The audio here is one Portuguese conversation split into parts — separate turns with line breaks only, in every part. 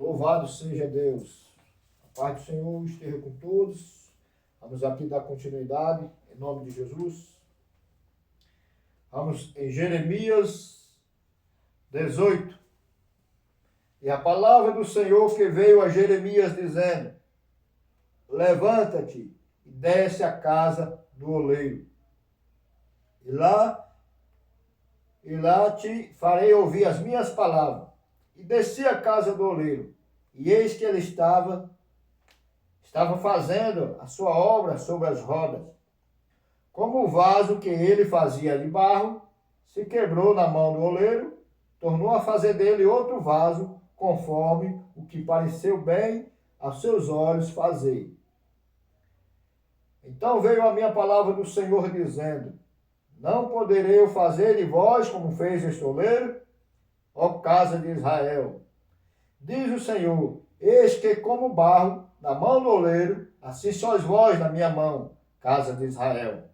Louvado seja Deus. A paz do Senhor esteja com todos. Vamos aqui dar continuidade, em nome de Jesus. Vamos em Jeremias 18. E a palavra do Senhor que veio a Jeremias dizendo: levanta-te e desce à casa do oleiro. E lá te farei ouvir as minhas palavras. E desci à casa do oleiro, e eis que ele estava fazendo a sua obra sobre as rodas. Como o vaso que ele fazia de barro se quebrou na mão do oleiro, tornou a fazer dele outro vaso, conforme o que pareceu bem aos seus olhos fazer. Então veio a minha palavra do Senhor dizendo: não poderei eu fazer de vós como fez este oleiro, ó casa de Israel? Diz o Senhor: eis que como barro na mão do oleiro, assim sois vós na minha mão, casa de Israel.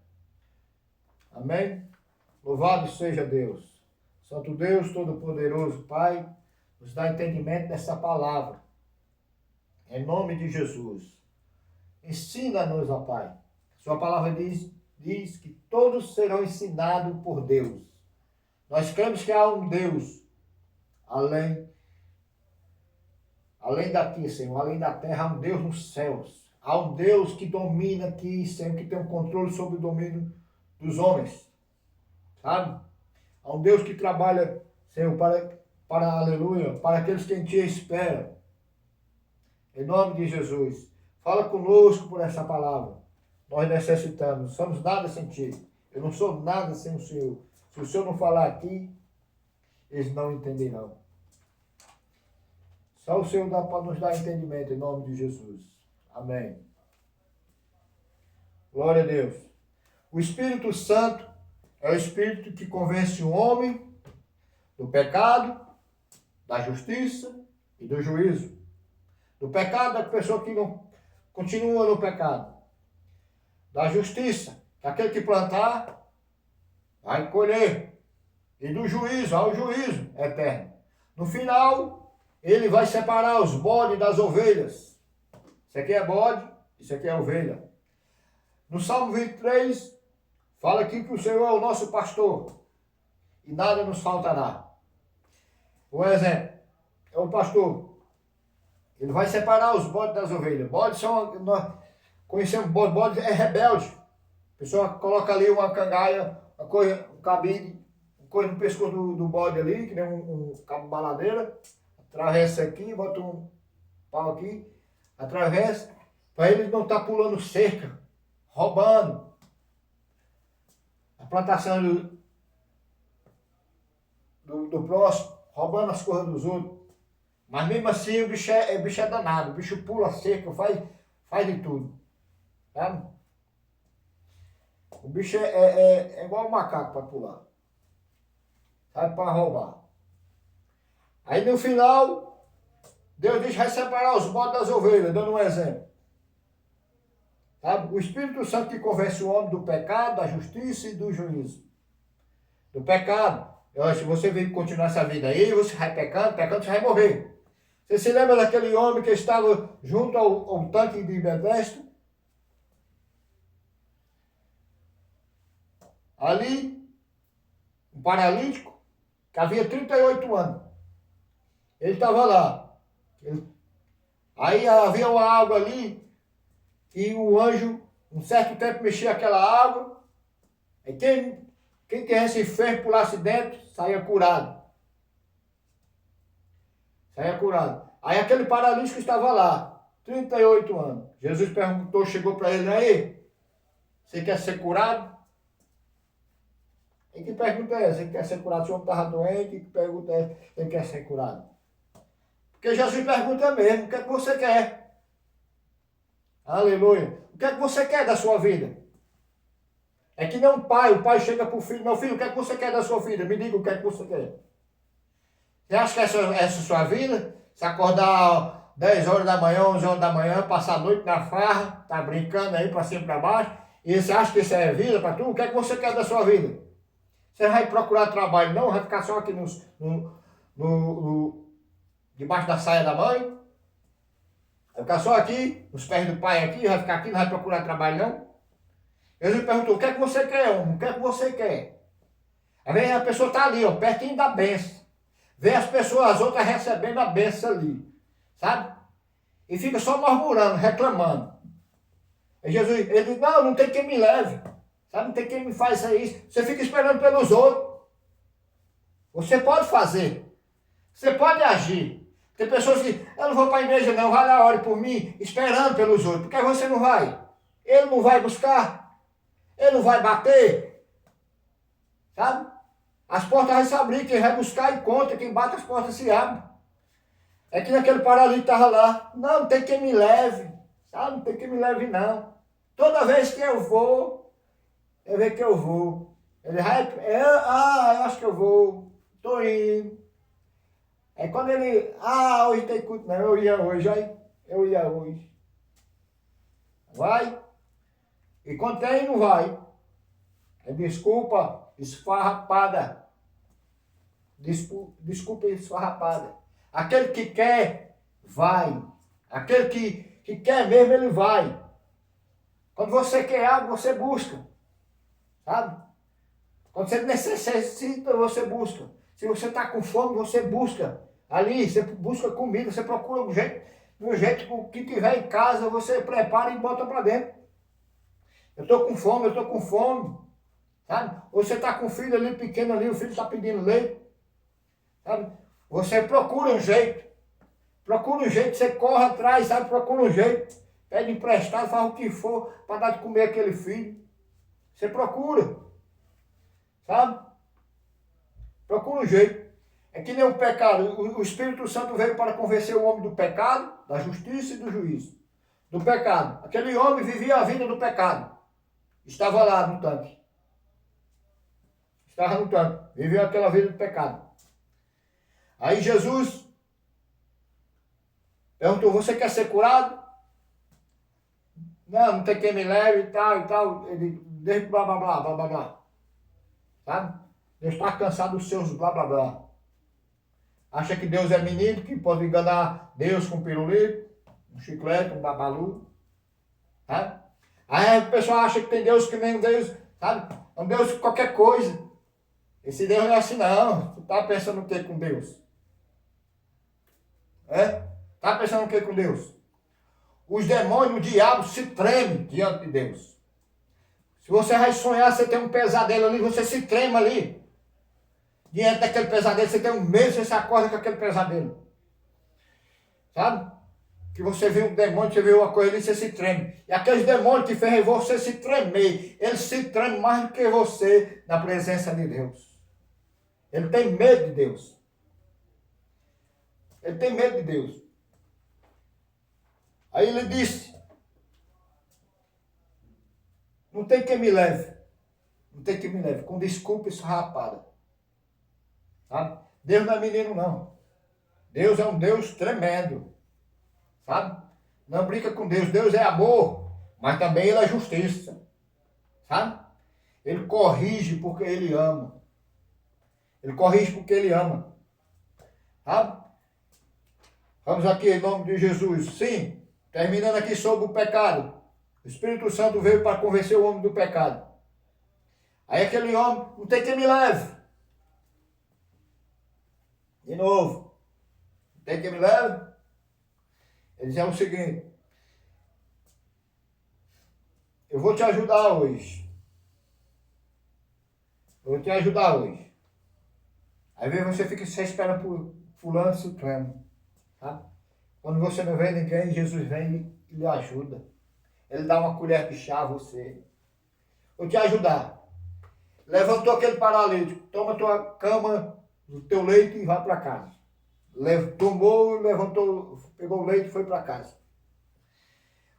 Amém? Louvado seja Deus. Santo Deus Todo-Poderoso, Pai, nos dá entendimento dessa palavra. Em nome de Jesus. Ensina-nos, ó Pai. Sua palavra diz que todos serão ensinados por Deus. Nós cremos que há um Deus além daqui, Senhor, além da terra, há um Deus nos céus. Há um Deus que domina aqui, Senhor, que tem um controle sobre o domínio dos homens. Sabe? Há um Deus que trabalha, Senhor, para aleluia, para aqueles que em Ti esperam. Em nome de Jesus. Fala conosco por essa palavra. Nós necessitamos, não somos nada sem Ti. Eu não sou nada sem o Senhor. Se o Senhor não falar aqui, eles não entenderão. Só o Senhor dá para nos dar entendimento, em nome de Jesus. Amém. Glória a Deus. O Espírito Santo é o Espírito que convence o homem do pecado, da justiça e do juízo. Do pecado, da pessoa que não continua no pecado. Da justiça, que aquele que plantar vai colher. E do juízo, ao juízo eterno. No final, ele vai separar os bodes das ovelhas. Isso aqui é bode, isso aqui é ovelha. No Salmo 23, fala aqui que o Senhor é o nosso pastor e nada nos faltará. Por exemplo, é o pastor. Ele vai separar os bodes das ovelhas. Bodes são, nós conhecemos bode. Bode é rebelde. A pessoa coloca ali uma cangaia, uma coisa, um cabide, uma coisa no pescoço do bode ali, que nem um cabo baladeira. Atravessa aqui, bota um pau aqui, atravessa, para ele não estar pulando cerca, roubando a plantação do próximo, roubando as coisas dos outros. Mas mesmo assim o bicho é danado, o bicho pula cerca, faz de tudo. Sabe? O bicho é igual um macaco para pular. Sabe, para roubar. Aí no final, Deus diz que vai separar os bodes das ovelhas, dando um exemplo. Sabe? O Espírito Santo que convence o homem do pecado, da justiça e do juízo. Do pecado. Se você vir continuar essa vida aí, você vai pecando, você vai morrer. Você se lembra daquele homem que estava junto ao tanque de Bethesda? Ali, um paralítico, que havia 38 anos. Ele estava lá. Aí havia uma água ali, e o anjo, um certo tempo, mexia aquela água. E quem tivesse enfermo, pulasse dentro, saía curado. Saía curado. Aí aquele paralítico estava lá, 38 anos. Jesus perguntou, chegou para ele: aí, você quer ser curado? E que pergunta é essa? Ele quer ser curado? O senhor estava doente? Que pergunta é essa? Ele quer ser curado? Porque Jesus pergunta mesmo: o que é que você quer? Aleluia. O que é que você quer da sua vida? É que nem um pai. O pai chega para o filho: meu filho, o que é que você quer da sua vida? Me diga o que é que você quer. Você acha que essa é a sua vida? Se acordar 10 horas da manhã, 11 horas da manhã, passar a noite na farra, tá brincando aí para cima e para baixo, e você acha que isso é vida para tu? O que é que você quer da sua vida? Você vai procurar trabalho, não? Vai ficar só aqui debaixo da saia da mãe. Vai ficar só aqui, nos pés do pai aqui, vai ficar aqui, não vai procurar trabalho não. Jesus perguntou, o que é que você quer, homem? O que é que você quer? Às vezes a pessoa está ali, ó, pertinho da bênção. Vê as pessoas, as outras recebendo a bênção ali. Sabe? E fica só murmurando, reclamando. E Jesus, ele diz, não tem quem me leve. Sabe? Não tem quem me faça isso. Você fica esperando pelos outros. Você pode fazer. Você pode agir. Tem pessoas que, eu não vou para a igreja não, vai lá, ore por mim, esperando pelos outros. Por que você não vai? Ele não vai buscar. Ele não vai bater. Sabe? As portas vão se abrir, quem vai buscar encontra, quem bate as portas se abre. É que naquele paralítico estava lá. Não tem quem me leve. Sabe? Não tem quem me leve não. Toda vez que eu vou, eu vejo que eu vou. Ele vai, eu acho que eu vou. Estou indo. Aí quando ele, hoje tem culto, não, eu ia hoje, aí. Eu ia hoje. Vai. E quando tem, não vai. É desculpa esfarrapada. Desculpa esfarrapada. Aquele que quer, vai. Aquele que quer mesmo, ele vai. Quando você quer algo, você busca. Sabe? Quando você necessita, você busca. Se você está com fome, você busca. Ali, você busca comida, você procura um jeito que tiver em casa, você prepara e bota para dentro. Eu estou com fome. Sabe? Ou você está com o filho ali pequeno ali, o filho está pedindo leite. Sabe? Você procura um jeito. Você corre atrás, sabe? Procura um jeito. Pede emprestado, faz o que for para dar de comer aquele filho. Você procura. Sabe? Procura um jeito. É que nem o pecado. O Espírito Santo veio para convencer o homem do pecado, da justiça e do juízo. Do pecado. Aquele homem vivia a vida do pecado. Estava lá no tanque. Vivia aquela vida do pecado. Aí Jesus perguntou, você quer ser curado? Não tem quem me leve e tal, e tal. Ele, deixa blá, blá, blá, blá, blá, blá. Sabe? Deus está cansado dos seus blá, blá, blá. Acha que Deus é menino, que pode enganar Deus com pirulito, um chiclete, um babalu. Sabe? Aí o pessoal acha que tem Deus que nem Deus, sabe? É um Deus qualquer coisa. Esse Deus não é assim não. Tu tá pensando o que com Deus? Tá pensando o que com Deus? Os demônios, o diabo se treme diante de Deus. Se você vai sonhar, você tem um pesadelo ali, você se trema ali. Diante daquele pesadelo, você tem um medo, você se acorda com aquele pesadelo. Sabe? Que você vê um demônio, você vê uma coisa ali, você se treme. E aqueles demônios que fez você se tremer, eles se tremem mais do que você na presença de Deus. Ele tem medo de Deus. Ele tem medo de Deus. Aí ele disse, não tem quem me leve. Não tem quem me leve. Com desculpa esfarrapada. Sabe? Deus não é menino, não. Deus é um Deus tremendo. Sabe? Não brinca com Deus. Deus é amor, mas também Ele é justiça. Sabe? Ele corrige porque Ele ama. Ele corrige porque Ele ama. Sabe? Vamos aqui em nome de Jesus. Sim, terminando aqui sobre o pecado. O Espírito Santo veio para convencer o homem do pecado. Aí aquele homem, não tem quem me leve. De novo. Não tem quem me leve. Ele dizia o seguinte, eu vou te ajudar hoje. Às vezes você fica se esperando por fulano e ciclano. Tá? Quando você não vê ninguém, Jesus vem e lhe ajuda. Ele dá uma colher de chá a você. Vou te ajudar. Levantou aquele paralítico, toma tua cama, o teu leito e vai para casa. Tomou, levantou, pegou o leito e foi para casa.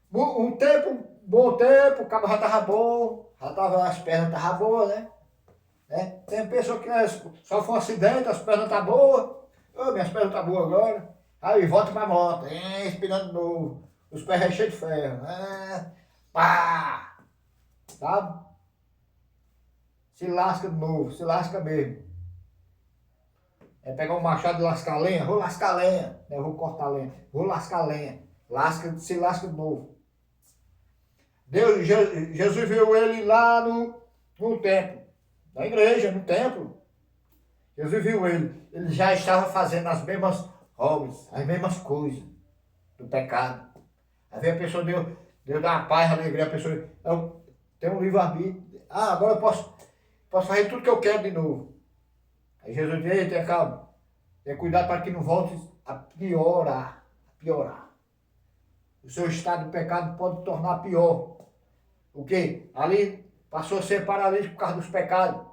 Bom tempo, o cabo já estava bom, as pernas estavam boas, né? Tem pessoa que só foi um acidente, as pernas estão boas. Minhas pernas estão boas agora. Aí volta para a moto, espinando de novo. Os pés cheios de ferro. Pá! Sabe? Se lasca de novo, se lasca mesmo. É pegar um machado e lascar lenha, vou lascar lenha, né? Vou cortar lenha, vou lascar lenha, se lasca de novo. Jesus viu ele lá no templo, na igreja, no templo. Jesus viu ele já estava fazendo as mesmas obras, as mesmas coisas do pecado. Aí vem a pessoa, Deus dá uma paz, alegria, a pessoa, eu tenho um livre-arbítrio, agora eu posso fazer tudo que eu quero de novo. Aí Jesus diz, ei, tenha calma, tenha cuidado para que não volte a piorar. O seu estado de pecado pode tornar pior. O quê? Ali passou a ser paralítico por causa dos pecados.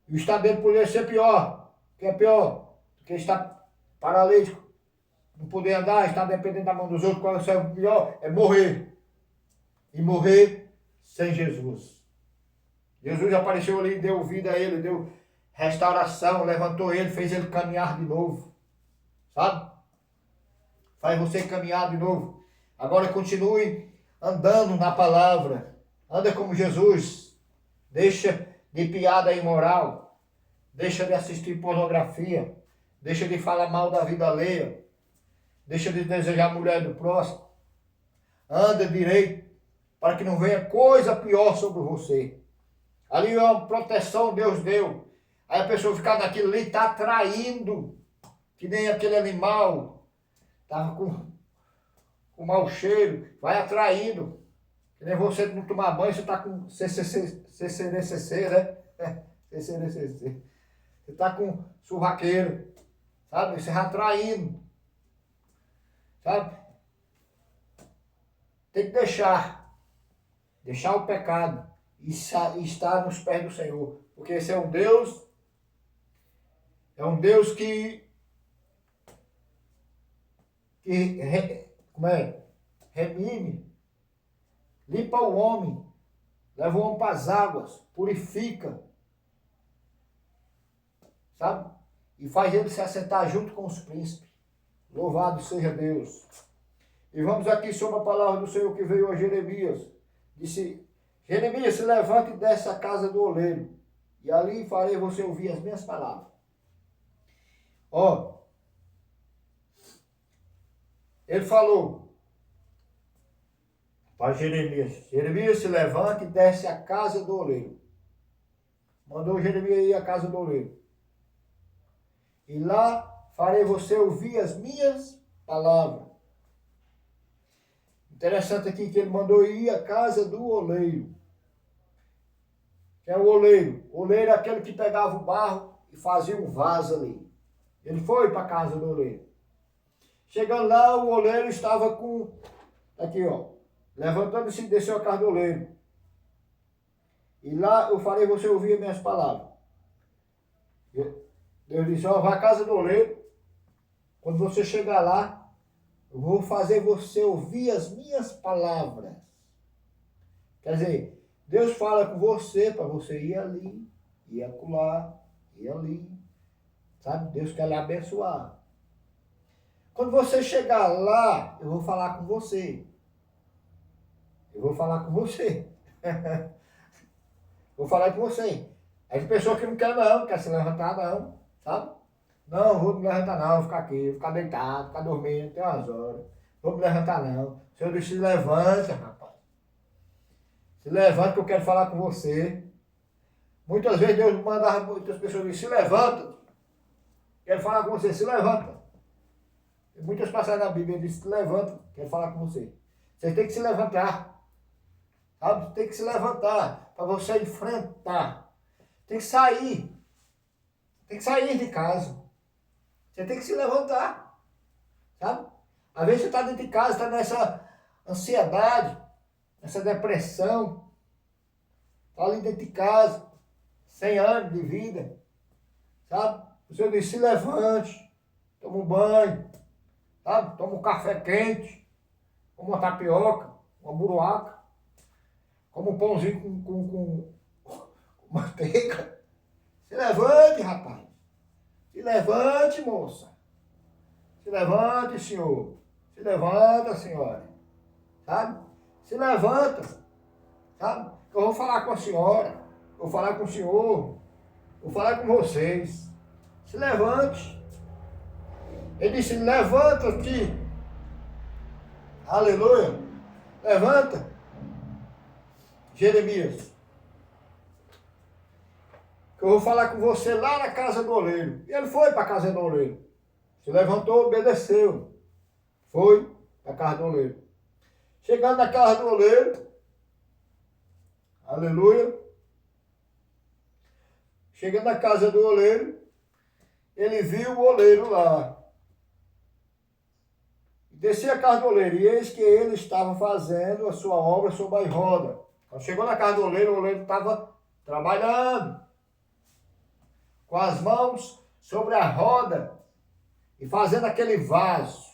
E o estado dele poderia ser pior. O que é pior? Porque está paralítico. Não poder andar, está dependendo da mão dos outros. Qual é o pior? É morrer. E morrer sem Jesus. Jesus apareceu ali, deu vida a ele, deu restauração, levantou ele, fez ele caminhar de novo. Sabe? Faz você caminhar de novo. Agora continue andando na palavra. Anda como Jesus. Deixa de piada imoral. Deixa de assistir pornografia. Deixa de falar mal da vida alheia. Deixa de desejar a mulher do próximo. Anda direito para que não venha coisa pior sobre você. Ali é uma proteção Deus deu. Aí a pessoa ficar naquilo ali, está atraindo. Que nem aquele animal. Estava com mau cheiro. Vai atraindo. Que nem você não tomar banho, você está com CCCC, né? CCCC. Você está com surraqueiro. Sabe? Você vai atraindo. Sabe? Tem que deixar o pecado e estar nos pés do Senhor. Porque esse é um Deus que remime, limpa o homem, leva o homem para as águas, purifica, sabe? E faz ele se assentar junto com os príncipes. Louvado seja Deus. E vamos aqui sobre a palavra do Senhor que veio a Jeremias. Disse, Jeremias, se levante e desce a casa do oleiro, e ali farei você ouvir as minhas palavras. Ó, ele falou para Jeremias, Jeremias, se levante e desce a casa do oleiro. Mandou Jeremias ir à casa do oleiro. E lá farei você ouvir as minhas palavras. Interessante aqui que ele mandou ir à casa do oleiro. Que é o oleiro. O oleiro é aquele que pegava o barro e fazia um vaso ali. Ele foi para a casa do oleiro. Chegando lá, o oleiro estava com... Aqui, ó. Levantando-se e desceu a casa do oleiro. E lá eu farei você ouvir as minhas palavras. Deus disse, ó, vai à casa do oleiro. Quando você chegar lá, eu vou fazer você ouvir as minhas palavras. Quer dizer, Deus fala com você para você ir ali, ir acolá, ir ali. Sabe? Deus quer lhe abençoar. Quando você chegar lá, eu vou falar com você. Eu vou falar com você. Vou falar com você. Aí tem pessoa que não quer se levantar não, sabe? Não, vou me levantar não, vou ficar aqui, vou ficar deitado, ficar dormindo, tem umas horas. Vou me levantar não. O Senhor diz, se levanta, rapaz. Se levanta que eu quero falar com você. Muitas vezes Deus mandava muitas pessoas dizer, se levanta. Quero falar com você, se levanta. E muitas passagens na Bíblia diz, se levanta, quero falar com você. Você tem que se levantar. Sabe? Tem que se levantar para você enfrentar. Tem que sair. Tem que sair de casa. Você tem que se levantar. Sabe? Às vezes você está dentro de casa, está nessa ansiedade, nessa depressão. Está ali dentro de casa, sem ânimo de vida. Sabe? O Senhor diz, se levante, toma um banho, sabe? Toma um café quente, como uma tapioca, uma buruaca, como um pãozinho com manteiga. Se levante, rapaz. Se levante, moça. Se levante, senhor. Se levanta, senhora. Sabe? Se levanta. Sabe? Eu vou falar com a senhora. Vou falar com o senhor. Vou falar com vocês. Se levante. Ele disse, levanta-te. Aleluia. Levanta. Jeremias. Que eu vou falar com você lá na casa do oleiro. E ele foi para a casa do oleiro. Se levantou, obedeceu. Foi para a casa do oleiro. Chegando na casa do oleiro. Aleluia. Chegando na casa do oleiro. Ele viu o oleiro lá. Descia a casa do oleiro. E eis que ele estava fazendo a sua obra sobre a roda. Quando chegou na casa do oleiro, o oleiro estava trabalhando. Com as mãos sobre a roda. E fazendo aquele vaso.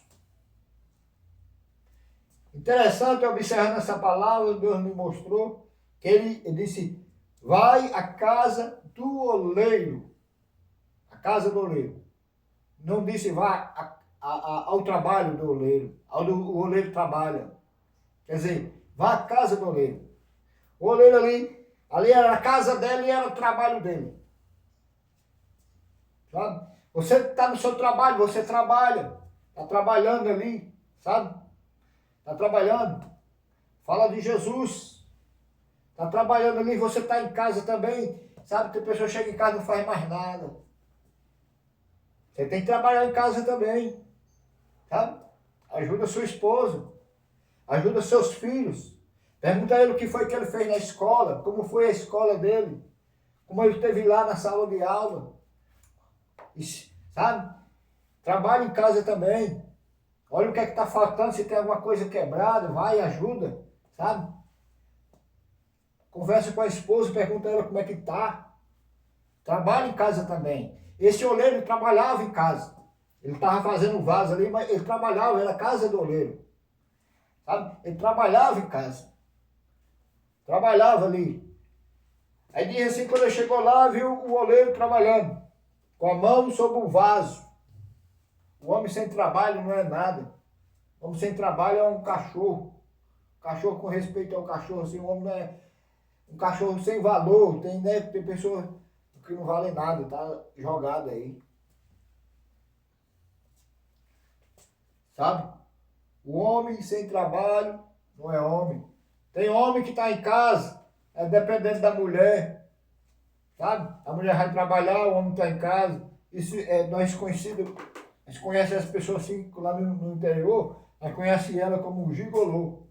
Interessante, observando essa palavra, Deus me mostrou que ele disse, vai à casa do oleiro. A casa do oleiro. Não disse, vai ao trabalho do oleiro. O oleiro trabalha. Quer dizer, vá à casa do oleiro. O oleiro ali era a casa dele e era o trabalho dele. Sabe? Você está no seu trabalho, você trabalha. Está trabalhando ali, sabe? Está trabalhando. Fala de Jesus. Está trabalhando ali, você está em casa também. Sabe, tem pessoa que chega em casa e não faz mais nada. Você tem que trabalhar em casa também. Sabe? Ajuda sua esposa. Ajuda seus filhos. Pergunta a ele o que foi que ele fez na escola. Como foi a escola dele. Como ele esteve lá na sala de aula. Sabe? Trabalha em casa também. Olha o que é que está faltando. Se tem alguma coisa quebrada, vai e ajuda. Sabe? Conversa com a esposa, pergunta a ela como é que está. Trabalha em casa também. Esse oleiro trabalhava em casa. Ele estava fazendo vaso ali, mas ele trabalhava, era a casa do oleiro. Sabe? Ele trabalhava em casa. Trabalhava ali. Aí diz assim, quando ele chegou lá, viu o oleiro trabalhando. Com a mão sobre o vaso. O homem sem trabalho não é nada. O homem sem trabalho é um cachorro. Cachorro com respeito ao cachorro, assim, o homem não é um cachorro sem valor. Tem, né, tem pessoas que não valem nada, tá jogado aí. Sabe? O homem sem trabalho não é homem. Tem homem que está em casa, é dependendo da mulher. Sabe? A mulher vai trabalhar, o homem está em casa. Isso é nós conhecidos, a gente conhece as pessoas assim lá no interior, nós conhece ela como um gigolô.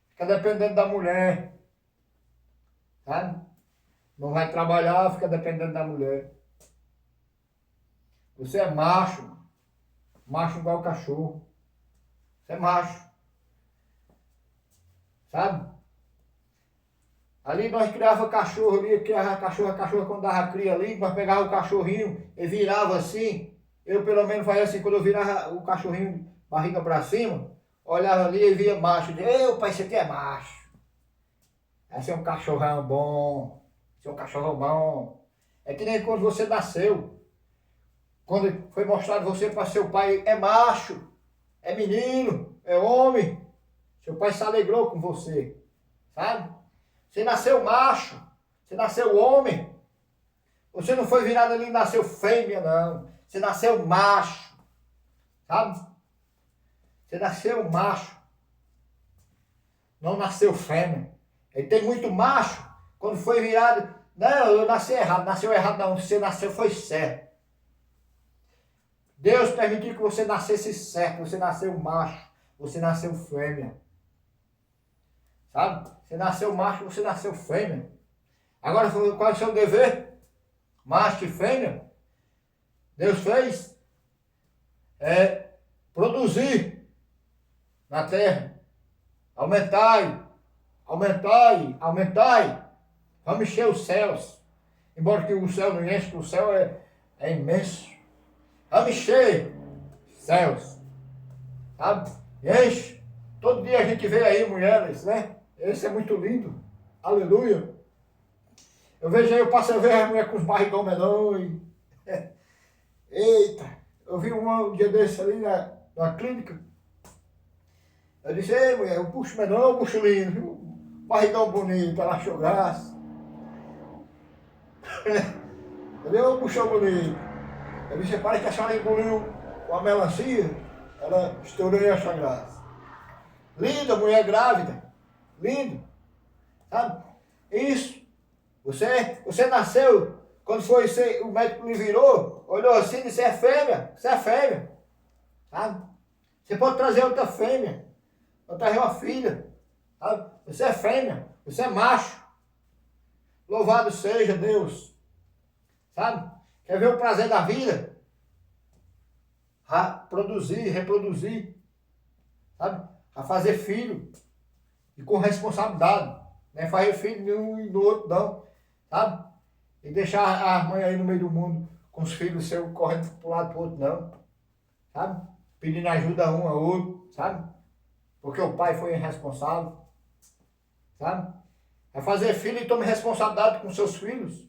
Fica dependendo da mulher. Sabe? Não vai trabalhar, fica dependendo da mulher. Você é macho. Macho igual cachorro. Você é macho. Sabe? Ali nós criava cachorro ali, criava cachorro quando dava cria ali, nós pegava o cachorrinho e virava assim. Eu pelo menos fazia assim, quando eu virava o cachorrinho barriga para cima, olhava ali e via macho. Eu dizia, ei, pai, esse aqui é macho. Esse é um cachorrão bom. Esse é um cachorro bom. É que nem quando você nasceu. Quando foi mostrado você para seu pai, é macho, é menino, é homem. Seu pai se alegrou com você, sabe? Você nasceu macho, você nasceu homem. Você não foi virado ali e nasceu fêmea, não. Você nasceu macho, sabe? Você nasceu macho, não nasceu fêmea. E tem muito macho, quando foi virado, não, eu nasci errado, nasceu errado não, você nasceu foi certo. Deus permitiu que você nascesse certo, você nasceu macho, você nasceu fêmea. Sabe? Você nasceu macho, você nasceu fêmea. Agora, qual é o seu dever? Macho e fêmea? Deus fez produzir na terra. Aumentai, aumentai, aumentai. Vamos encher os céus. Embora que o céu não enche, que o céu é imenso. Vamos encher céus. Sabe? Enche. Todo dia a gente vê aí mulheres, né? Esse é muito lindo. Aleluia. Eu vejo aí, eu passo a ver a mulher com os barrigão menores. Eita. Eu vi um dia desse ali na clínica. Eu disse, ei mulher, o bucho menor, o bucho lindo. Barrigão bonito, ela achou graça. Ele é um buchão bonito. Ele disse, parece que a senhora engoliu uma melancia, ela estourou e achou graça. Linda, mulher grávida. Lindo. Sabe? Isso. Você nasceu, quando foi, o médico lhe virou, olhou assim e disse, é fêmea, você é fêmea. Sabe? Você pode trazer outra fêmea. Pode trazer uma filha. Sabe? Você é fêmea, você é macho. Louvado seja Deus. Sabe? Quer ver o prazer da vida? A produzir, reproduzir. Sabe? A fazer filho. E com responsabilidade. Não é fazer filho de um e do outro, não. Sabe? E deixar a mãe aí no meio do mundo com os filhos seus correndo para um lado para o outro, não. Sabe? Pedindo ajuda um ao outro, sabe? Porque o pai foi irresponsável. Sabe? É fazer filho e tome responsabilidade com seus filhos.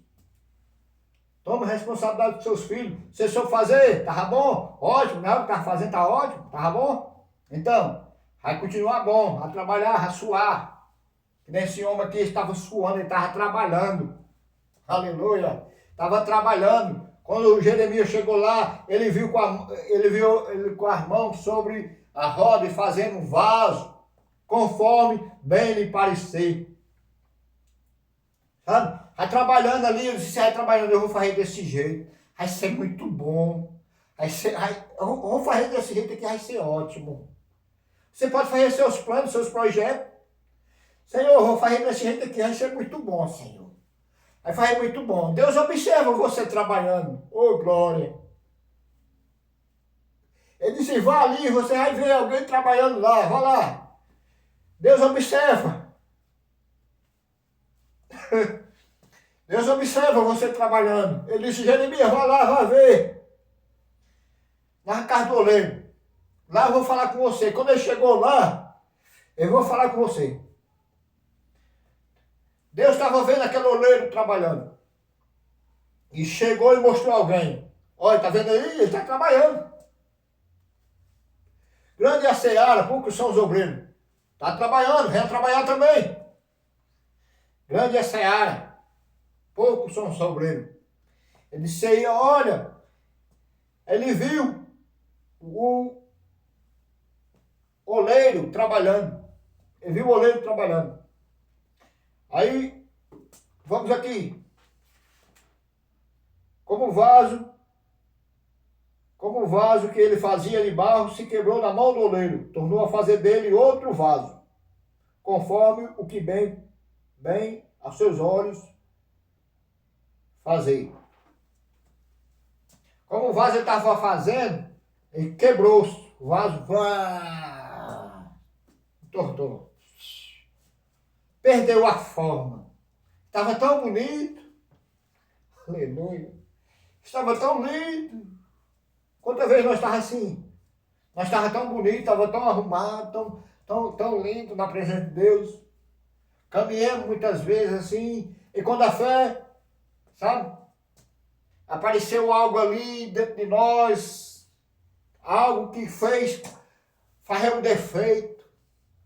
Tome responsabilidade com seus filhos. Você soube fazer? Tava bom? Ótimo. Não, o que tava fazendo tá ótimo? Tava bom? Então, vai continuar bom. A trabalhar, a suar. Que nem esse homem aqui estava suando, ele estava trabalhando. Aleluia. Estava trabalhando. Quando o Jeremias chegou lá, ele viu ele com as mãos sobre a roda e fazendo um vaso, conforme bem lhe parecer. Sabe? Vai trabalhando ali, ele disse, vai trabalhando, eu vou fazer desse jeito. Vai ser muito bom. Eu vou fazer desse jeito aqui, vai ser ótimo. Você pode fazer seus planos, seus projetos. Senhor, eu vou fazer desse jeito aqui, vai ser muito bom, Senhor. Vai fazer muito bom. Deus observa você trabalhando. Oh, glória. Ele disse, vá ali, você vai ver alguém trabalhando lá, vá lá. Deus observa. Deus observa você trabalhando. Ele disse, Jeremias, vá lá, vá ver. Na casa do oleiro. Lá eu vou falar com você. Quando ele chegou lá, eu vou falar com você. Deus estava vendo aquele oleiro trabalhando. E chegou e mostrou alguém. Olha, tá vendo aí? Ele está trabalhando. Grande é a seara, poucos são os obreiros. Está trabalhando, venha trabalhar também. Grande é a seara, poucos são os obreiros. Ele disse aí, olha, ele viu o oleiro trabalhando. Ele viu o oleiro trabalhando. Aí, vamos aqui. Como o vaso que ele fazia de barro se quebrou na mão do oleiro, tornou a fazer dele outro vaso, conforme o que bem aos seus olhos fazer. Como o vaso ele estava fazendo, ele quebrou o vaso, tortou. Perdeu a forma. Estava tão bonito. Aleluia. Estava tão lindo. Quantas vezes nós estávamos assim? Nós estávamos tão bonitos, estava tão arrumado, tão lindo na presença de Deus. Caminhamos muitas vezes assim. E quando a fé, sabe? Apareceu algo ali dentro de nós. Algo que fez fazer um defeito.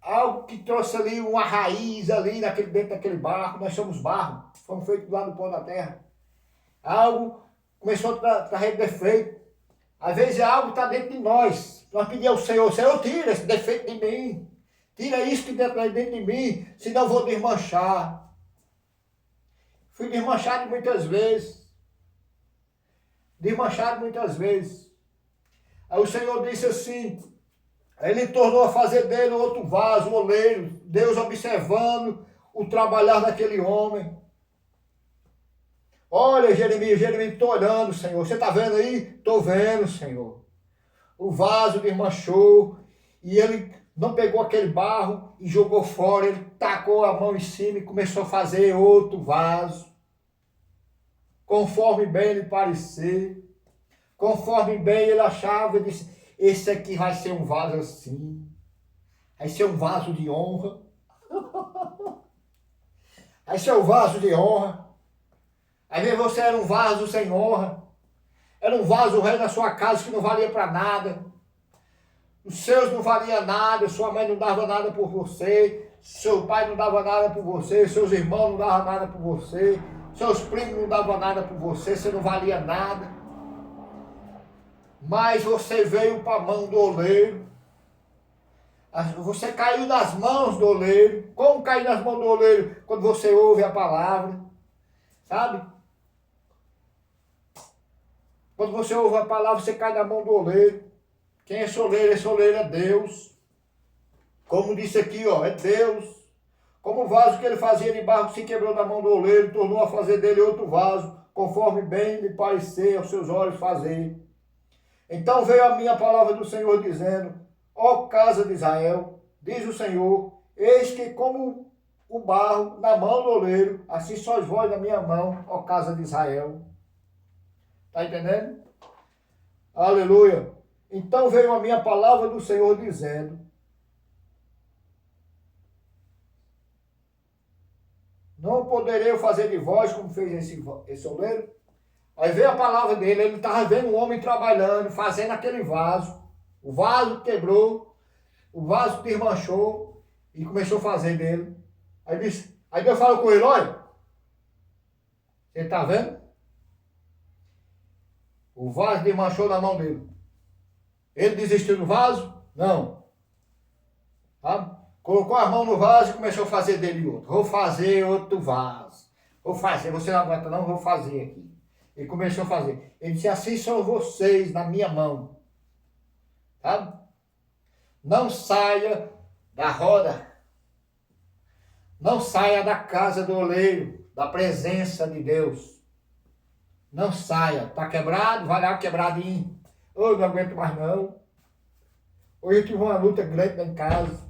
Algo que trouxe ali uma raiz ali dentro daquele barro. Nós somos barro. Fomos feitos lá no pó da terra. Algo começou a trazer defeito. Às vezes algo está dentro de nós. Nós pedimos ao Senhor, Senhor, tira esse defeito de mim. Tira isso que está dentro de mim, senão eu vou desmanchar. Fui desmanchado muitas vezes. Desmanchado muitas vezes. Aí o Senhor disse assim, ele tornou a fazer dele outro vaso, oleiro, Deus observando o trabalhar daquele homem. Olha, Jeremias, estou olhando, Senhor. Você está vendo aí? Estou vendo, Senhor. O vaso desmanchou e ele não pegou aquele barro e jogou fora. Ele tacou a mão em cima e começou a fazer outro vaso. Conforme bem lhe parecer. Conforme bem ele achava, ele disse, esse aqui vai ser um vaso assim. Vai ser um vaso de honra. Vai ser um vaso de honra. Às vezes você era um vaso sem honra. Era um vaso rei na sua casa que não valia para nada. Os seus não valiam nada, sua mãe não dava nada por você, seu pai não dava nada por você, seus irmãos não davam nada por você, seus primos não davam nada por você, você não valia nada. Mas você veio para a mão do oleiro. Você caiu nas mãos do oleiro. Como cair nas mãos do oleiro? Quando você ouve a palavra. Sabe? Quando você ouve a palavra, você cai na mão do oleiro. Quem é esse oleiro? Esse oleiro é Deus. Como disse aqui, ó, é Deus. Como o vaso que ele fazia de barro se quebrou na mão do oleiro, tornou a fazer dele outro vaso, conforme bem lhe parecer aos seus olhos fazer. Então veio a minha palavra do Senhor dizendo: ó casa de Israel, diz o Senhor, eis que como o barro na mão do oleiro, assim sois vós na minha mão, ó casa de Israel. Está entendendo? Aleluia. Então veio a minha palavra do Senhor dizendo: não poderei fazer de vós como fez esse oleiro? Aí veio a palavra dele, ele estava vendo um homem trabalhando, fazendo aquele vaso. O vaso quebrou, o vaso desmanchou e começou a fazer dele. Aí Deus falou com ele: olha, você está vendo? O vaso desmanchou na mão dele. Ele desistiu do vaso? Não. Tá? Colocou a mão no vaso e começou a fazer dele outro. Vou fazer outro vaso. Vou fazer. Você não aguenta não? Vou fazer aqui. Ele começou a fazer. Ele disse: assim são vocês na minha mão. Tá? Não saia da roda. Não saia da casa do oleiro, da presença de Deus. Não saia. Está quebrado? Vai lá quebradinho. Eu não aguento mais não. Hoje eu tive uma luta grande lá em casa.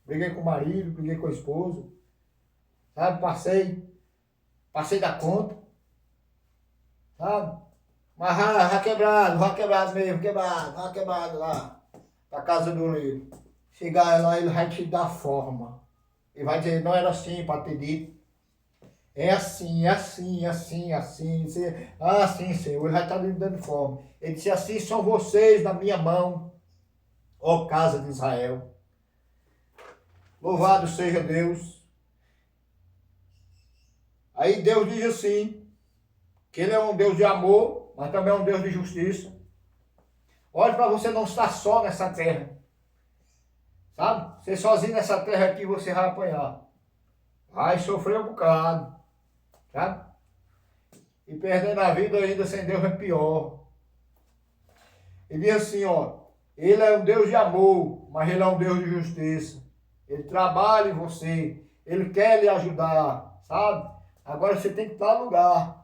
Briguei com o marido, briguei com a esposa. Sabe? Passei da conta. Sabe? Mas já quebrado mesmo, quebrado lá. Pra casa do oleiro. Chegar lá, ele vai te dar forma. Ele vai dizer: não era assim para ter dito. É assim, assim, assim, assim. Assim, Senhor. Ele vai estar lhe dando forma. Ele disse: assim são vocês na minha mão, ó casa de Israel. Louvado seja Deus. Aí Deus diz assim, que Ele é um Deus de amor, mas também é um Deus de justiça. Olhe para você não estar só nessa terra. Sabe? Você sozinho nessa terra aqui, você vai apanhar. Vai sofrer um bocado. Sabe? E perdendo a vida ainda sem Deus é pior. Ele diz assim, ó: Ele é um Deus de amor, mas Ele é um Deus de justiça. Ele trabalha em você. Ele quer lhe ajudar, sabe? Agora você tem que estar no lugar.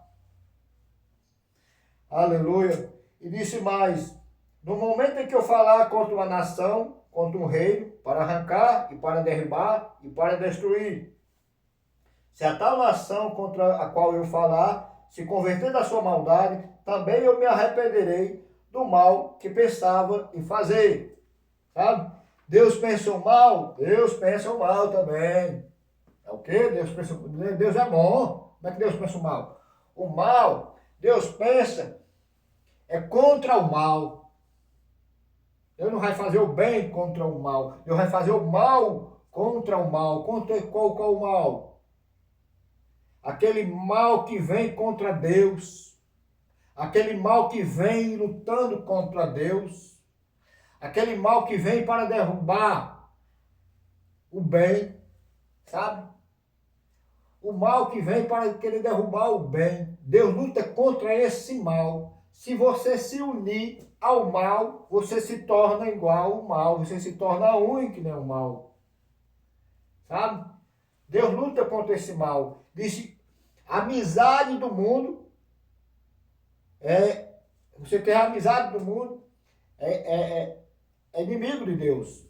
Aleluia. E disse mais: no momento em que eu falar contra uma nação, contra um reino, para arrancar e para derribar e para destruir, se a tal nação contra a qual eu falar se converter da sua maldade, também eu me arrependerei do mal que pensava em fazer. Sabe? Deus pensa o mal? Deus pensa o mal também. É o quê? Deus é bom. Como é que Deus pensa o mal? O mal, Deus pensa, é contra o mal. Deus não vai fazer o bem contra o mal. Deus vai fazer o mal contra o mal. Contra qual o mal? Aquele mal que vem contra Deus. Aquele mal que vem lutando contra Deus. Aquele mal que vem para derrubar o bem, sabe? O mal que vem para querer derrubar o bem. Deus luta contra esse mal. Se você se unir ao mal, você se torna igual ao mal. Você se torna ruim que nem o mal. Sabe? Deus luta contra esse mal. Diz: a amizade do mundo você tem a amizade do mundo, é inimigo de Deus.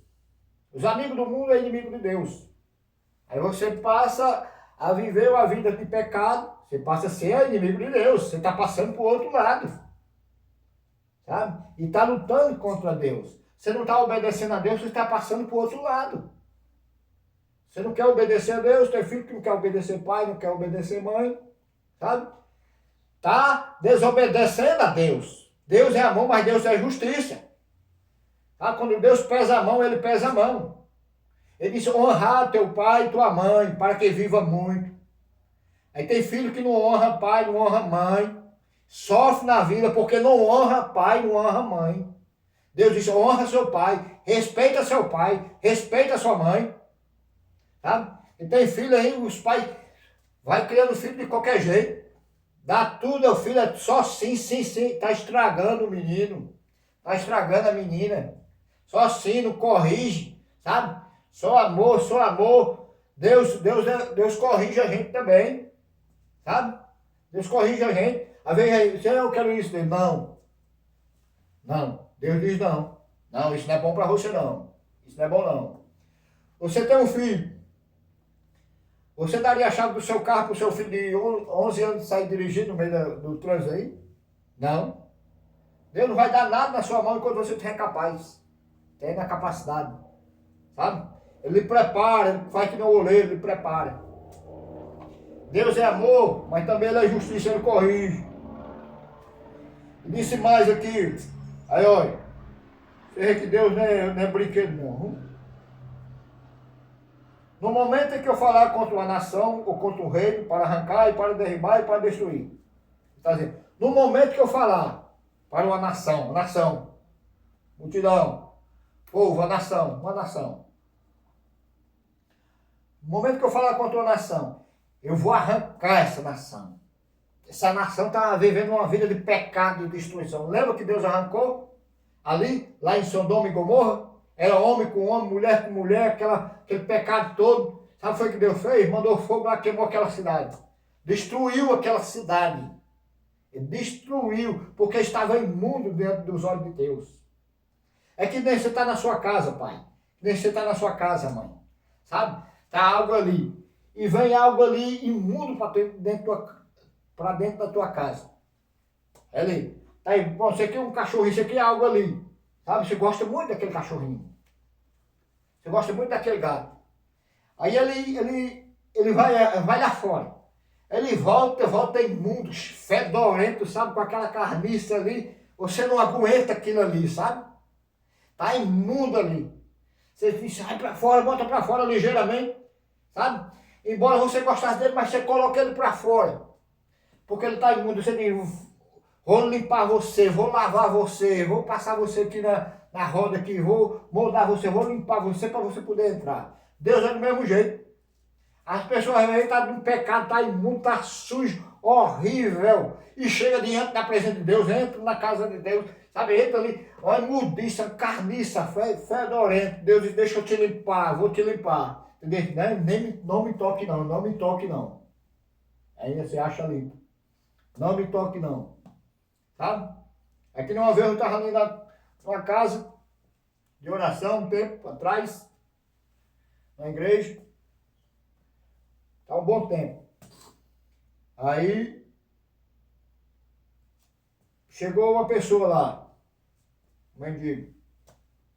Os amigos do mundo é inimigo de Deus. Aí você passa a viver uma vida de pecado, você passa a ser inimigo de Deus. Você está passando para o outro lado. Sabe? E está lutando contra Deus. Você não está obedecendo a Deus, você está passando para o outro lado. Você não quer obedecer a Deus, tem filho que não quer obedecer pai, não quer obedecer mãe. Sabe? Está desobedecendo a Deus. Deus é amor, mas Deus é justiça. Ah, quando Deus pesa a mão, Ele pesa a mão. Ele diz: honrar teu pai e tua mãe, para que viva muito. Aí tem filho que não honra pai, não honra mãe. Sofre na vida porque não honra pai, não honra mãe. Deus disse, honra seu pai, respeita seu pai, respeita sua mãe. Sabe? E tem filho aí, os pais vai criando filho de qualquer jeito. Dá tudo ao filho, é só sim, sim, sim. Tá estragando o menino. Tá estragando a menina. Só sim, não corrige, sabe? Só amor, só amor. Deus corrige a gente também, sabe? Deus corrige a gente. Às vezes, eu quero isso dele. Não. Não. Deus diz não. Não, isso não é bom para você não. Isso não é bom não. Você tem um filho. Você daria a chave do seu carro para o seu filho de 11 anos sair dirigindo no meio do trânsito aí? Não. Deus não vai dar nada na sua mão enquanto você estiver capaz. Tem na capacidade. Sabe? Ele prepara, ele faz que nem o oleiro, ele prepara. Deus é amor, mas também ele é justiça, ele corrige. E disse mais aqui. Aí, olha. Você vê que Deus não é brinquedo não. No momento em que eu falar contra uma nação ou contra um reino, para arrancar e para derribar e para destruir. Está dizendo, no momento que eu falar para uma nação, multidão, povo, uma nação. No momento que eu falar contra uma nação, eu vou arrancar essa nação. Essa nação está vivendo uma vida de pecado e destruição. Lembra que Deus arrancou ali, lá em Sodoma e Gomorra? Era homem com homem, mulher com mulher, aquele pecado todo. Sabe o que foi que Deus fez? Mandou fogo lá, queimou aquela cidade. Destruiu aquela cidade. Ele destruiu, porque estava imundo dentro dos olhos de Deus. É que nem você está na sua casa, pai. Nem você está na sua casa, mãe. Sabe? Está algo ali. E vem algo ali imundo para dentro da tua casa. É ali. Tá aí, bom, você quer um cachorrinho, você quer algo ali. Sabe? Você gosta muito daquele cachorrinho. Você gosta muito daquele gato. Aí ele vai lá fora. Ele volta imundo, fedorento, sabe? Com aquela carniça ali. Você não aguenta aquilo ali, sabe? Tá imundo ali. Você sai para fora, bota para fora ligeiramente, sabe? Embora você gostasse dele, mas você coloca ele para fora. Porque ele tá imundo. Você diz, vou limpar você, vou lavar você, vou passar você aqui na roda aqui, vou moldar você, vou limpar você para você poder entrar. Deus é do mesmo jeito. As pessoas aí estão no pecado, está imundo, está sujo, horrível. E chega diante da presença de Deus, entra na casa de Deus, sabe, entra ali, olha, mudiça, carniça, fedorento. Deus diz, deixa eu te limpar, vou te limpar. Entendeu? Não me toque não, não me toque não. Aí você acha limpo. Não me toque não. Sabe? É que uma vez eu estava ali numa casa de oração, um tempo atrás, na igreja. Está um bom tempo. Aí, chegou uma pessoa lá, um mendigo.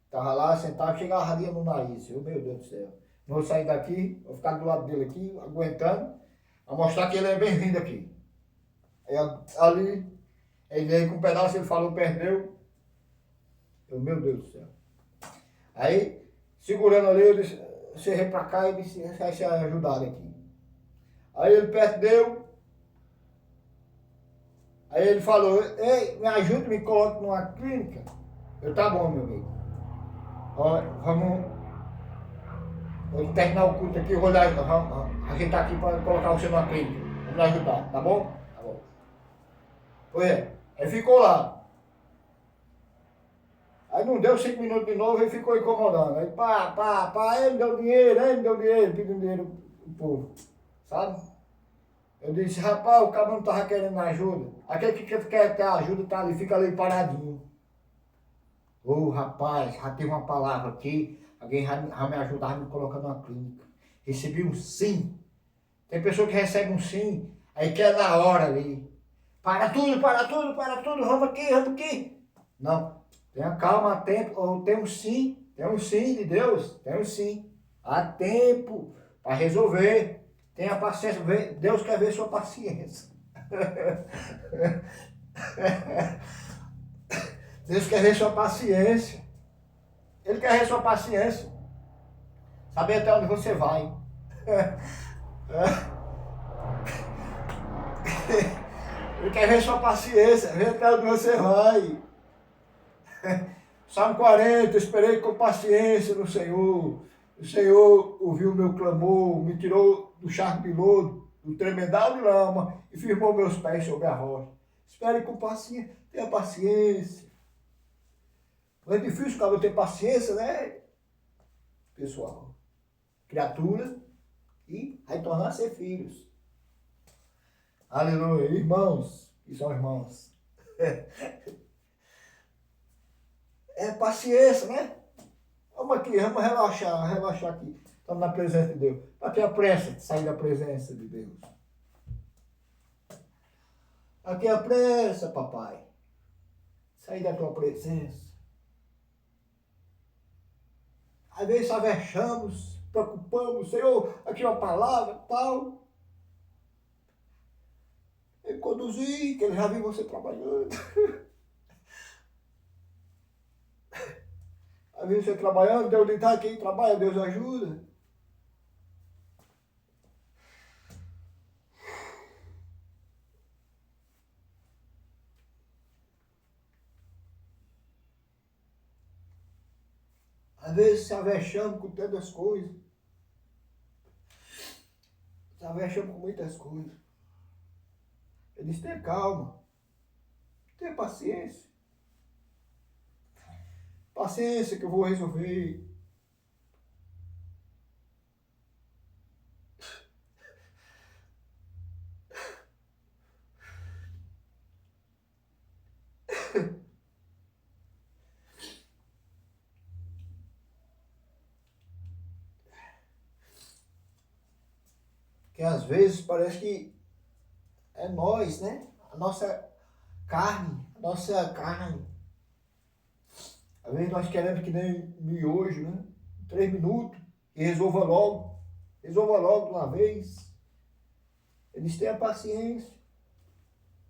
Estava lá, sentado, chegava a no nariz. Eu, meu Deus do céu. Não vou sair daqui, vou ficar do lado dele aqui, aguentando, a mostrar que ele é bem-vindo aqui. Aí, ali, ele veio com um pedaço, ele falou, perdeu. Eu, meu Deus do céu. Aí, segurando ali, eu disse, você vem pra cá e disse, vai ser ajudado aqui. Aí ele perdeu. Aí ele falou, ei, me ajuda, me coloque numa clínica. Eu, tá bom, meu amigo. Olha, vamos terminar o culto aqui, eu vou lá, a gente tá aqui para colocar você numa clínica. Vamos lhe ajudar, tá bom? Tá bom. Pois é, aí ficou lá. Aí não deu 5 minutos de novo, ele ficou incomodando. Aí ele me deu dinheiro, pedindo dinheiro pro povo. Sabe? Eu disse, rapaz, o cara não estava querendo ajuda. Aquele que quer ter ajuda tá ali, fica ali paradinho. Ô, rapaz, já tive uma palavra aqui, alguém já me ajudar me colocar numa clínica. Recebi um sim. Tem pessoa que recebe um sim, aí quer na hora ali. Para tudo, vamos aqui. Não, tenha calma, há tempo, tem um sim de Deus, tem um sim. Há tempo para resolver. Tenha paciência, Deus quer ver sua paciência. Deus quer ver sua paciência. Ele quer ver sua paciência. Saber até onde você vai. Ele quer ver sua paciência, ver até onde você vai. Salmo 40, esperei com paciência no Senhor. O Senhor ouviu o meu clamor, me tirou do charco de lodo, do tremedal de lama e firmou meus pés sobre a rocha. Espere com paciência, tenha paciência. Não é difícil o cara ter paciência, né, pessoal? Criatura e vai tornar a ser filhos. Aleluia. Irmãos, que são irmãos. É paciência, né? Vamos aqui, vamos relaxar aqui. Estamos na presença de Deus. Para ter a pressa de sair da presença de Deus. Aqui é a pressa, papai. Sair da tua presença. Às vezes avexamos, preocupamos, Senhor, aqui é uma palavra, tal. Ele conduzir, que ele já viu você trabalhando. Já viu você trabalhando, Deus lhe dá, quem trabalha, Deus ajuda. Às vezes se avexamos com tantas coisas. Se avexamos com muitas coisas. Ele diz, tenha calma. Tenha paciência. Paciência que eu vou resolver. Que às vezes parece que é nós, né? A nossa carne. Às vezes nós queremos que nem miojo, né? 3 minutos e resolva logo de uma vez. Eles têm a paciência.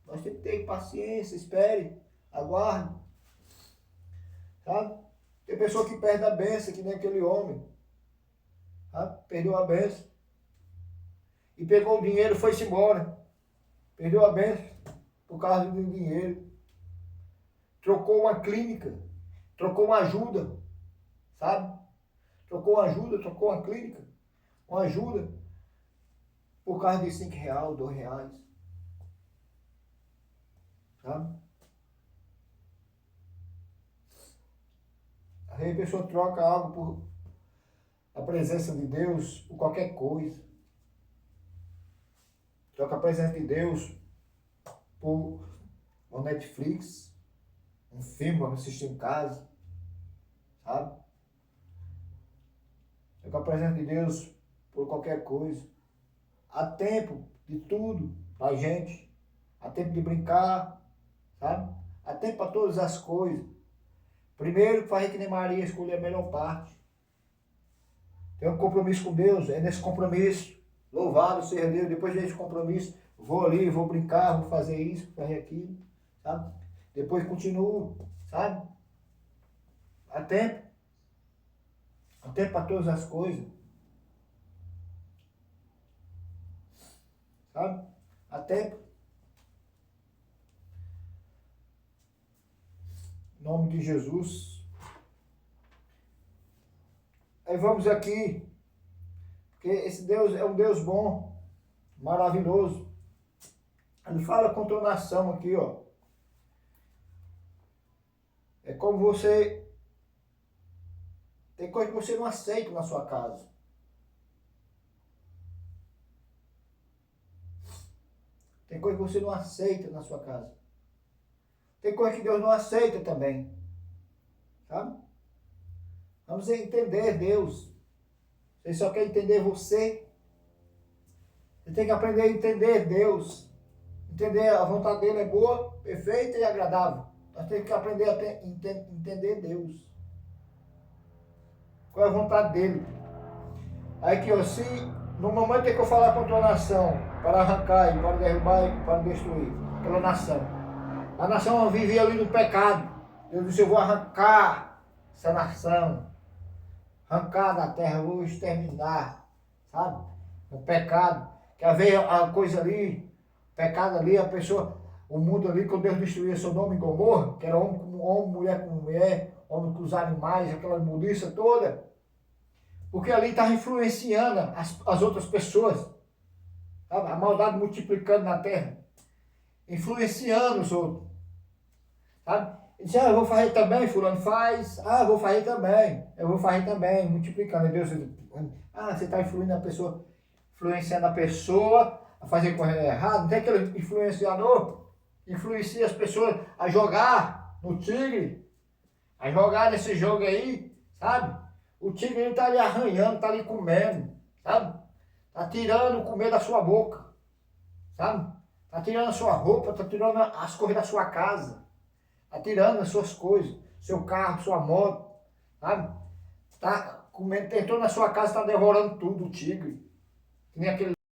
Nós temos que ter paciência, espere, aguarde. Sabe? Tem pessoa que perde a bênção, que nem aquele homem. Sabe? Perdeu a bênção. E pegou o dinheiro e foi-se embora. Perdeu a bênção por causa do dinheiro. Trocou uma clínica. Trocou uma ajuda. Sabe? Trocou uma ajuda, trocou uma clínica. Uma ajuda. Por causa de R$5, R$2. Sabe? Aí a pessoa troca algo por a presença de Deus, por qualquer coisa. Troca a presença de Deus por uma Netflix, um filme para assistir em casa, sabe? Troca a presença de Deus por qualquer coisa. Há tempo de tudo pra gente. Há tempo de brincar, sabe? Há tempo para todas as coisas. Primeiro, faz que nem Maria escolher a melhor parte. Tem um compromisso com Deus, é nesse compromisso. Louvado seja Deus, depois desse compromisso, vou ali, vou brincar, vou fazer isso, fazer aquilo, sabe? Depois continuo, sabe? Há tempo para todas as coisas, sabe? Há tempo. Em nome de Jesus. Aí vamos aqui. Porque esse Deus é um Deus bom, maravilhoso. Ele fala contra a nação aqui, ó. É como você... Tem coisa que você não aceita na sua casa. Tem coisa que você não aceita na sua casa. Tem coisa que Deus não aceita também. Sabe? Vamos entender Deus. Você só quer entender você. Você tem que aprender a entender Deus. Entender a vontade dele é boa, perfeita e agradável. Nós temos que aprender a entender Deus. Qual é a vontade dele? Aí que se no momento em que eu falar contra a nação, para arrancar, para derrubar e para destruir aquela nação. A nação vivia ali no pecado. Deus disse, eu vou arrancar essa nação. Arrancar da terra, eu vou exterminar, sabe? O pecado, que haver a coisa ali, pecado ali, a pessoa, o mundo ali, quando Deus destruía Sodoma e Gomorra, que era homem com homem, mulher com mulher, homem com os animais, aquela mudiça toda, porque ali estava influenciando as outras pessoas, sabe? A maldade multiplicando na terra, influenciando os outros, sabe? E disse, eu vou fazer também, fulano faz, eu vou fazer também, eu vou fazer também, multiplicando. E Deus, você está influenciando a pessoa a fazer coisa errada, não tem aquele influenciador, influencia as pessoas a jogar no tigre, a jogar nesse jogo aí, sabe? O tigre ele tá ali arranhando, tá ali comendo, sabe? Tá tirando o comer da sua boca, sabe? Tá tirando a sua roupa, tá tirando as coisas da sua casa, tá tirando as suas coisas, seu carro, sua moto, sabe? Tá comendo, entrou na sua casa, tá devorando tudo, o tigre. Que nem aquele